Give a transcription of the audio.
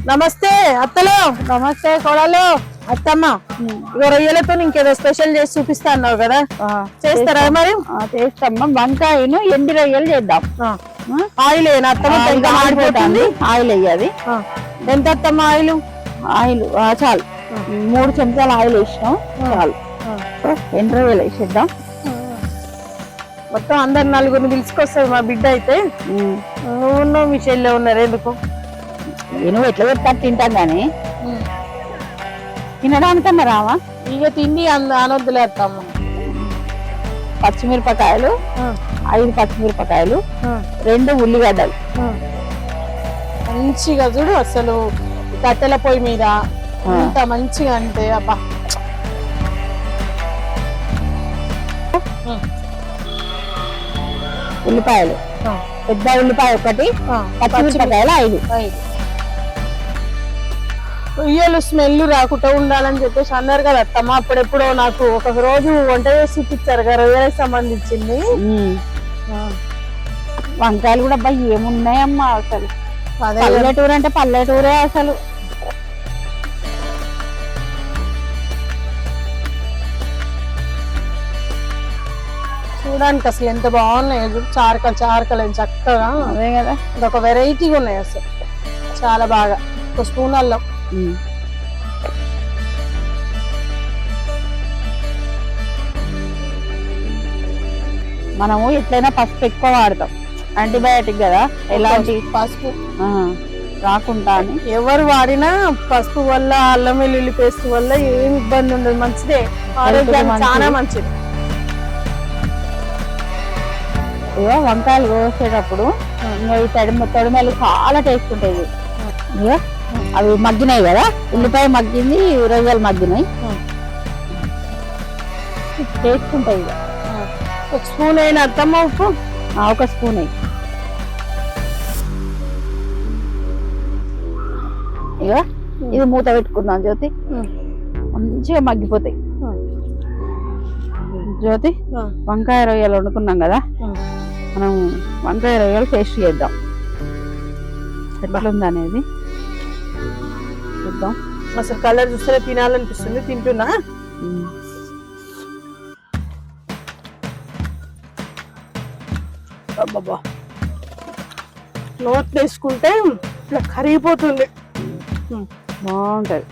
నమస్తే అత్తలు. నమస్తే కోడలు. అత్తమ్మ ఇక రొయ్యలతో ఇంకేదో స్పెషల్ చేసి చూపిస్తా అన్నావు కదా, చేస్తారా మరి? చేస్తామ్మా. వంకాయను ఎండి రొయ్యలు చేద్దాం. ఆయిల్ ఏనా అత్తమ్మ? ఆడిపోతుంది. ఆయిల్ వేయాలి. ఎంత అత్తమ్మ ఆయిల్? ఆయిల్ చాలు, 3 చెంచాలు ఆయిల్ వేసినాం చాలు. ఎండి రొయ్యలు వేసేద్దాం. మొత్తం అందరు 4 పిలుచుకొస్తుంది మా బిడ్డ అయితే. నువ్వు మీ చెల్లె ఉన్నారు ఎందుకు? నువ్వు ఎట్లా పెడతా తింటాం గానీ తినడానికన్నా రావా? ఇక తిండి అనొద్దులే అత్తమ్మ. పచ్చిమిరపకాయలు 5 పచ్చిమిరపకాయలు, 2 ఉల్లిగడ్డలు. మంచిగా చూడు అసలు కట్టెల పొయ్యి మీద ఇంత మంచిగా అంటే అబ్బా. ఉల్లిపాయలు పెద్ద ఉల్లిపాయ 1, పచ్చిమిరపకాయలు 5. రొయ్యలు స్మెల్ రాకుండా ఉండాలని చెప్పేసి అన్నారు కదా అత్తమ్మ. అప్పుడెప్పుడో నాకు ఒక రోజు వంట చేసి చూపించారు కదా రొయ్యలకు సంబంధించింది. వంకాయలు కూడా అబ్బాయి ఏమున్నాయమ్మా అసలు. పల్లెటూరు అంటే పల్లెటూరే అసలు. చూడడానికి అసలు ఎంత బాగున్నాయి. చారకలు చక్కగా. అదే కదా, ఇదొక వెరైటీగా ఉన్నాయి అసలు చాలా బాగా. ఒక స్పూన్ అల్లం. మనము ఎట్లయినా పసుపు ఎక్కువ వాడతాం, యాంటీబయాటిక్ కదా. ఎలాంటి పసుపు రాకుండా అని ఎవరు వాడినా పసుపు వల్ల అల్లం వెల్లుల్లి పేస్ట్ వల్ల ఏమి ఇబ్బంది ఉండదు. మంచిదే, ఆరోగ్యానికి చాలా మంచిది. వంకాయలు కోసేటప్పుడు ఈ తొడిమెలు చాలా టేస్ట్ ఉంటాయి. అవి మగ్గినాయి కదా, ఉల్లిపాయ మగ్గింది, రొయ్యలు మగ్గినాయి, టేస్ట్ ఉంటాయి. ఒక స్పూన్ అయినా అత్తమ్మ ఉప్పు? 1 స్పూన్ అయ్యి. ఇక ఇది మూత పెట్టుకుందాం జ్యోతి. మంచిగా మగ్గిపోతాయి. జ్యోతి, వంకాయ రొయ్యలు వండుకున్నాం కదా, మనం వంకాయ రొయ్యలు టేస్ట్ చేద్దాం ఎట్లుంది అనేది చూద్దాం. అసలు కలర్ చూస్తే తినాలనిపిస్తుంది. తింటున్నా. అబ్బబ్బా, నోట్ వేసుకుంటే ఇట్లా కరిగిపోతుంది. బాగుంటది.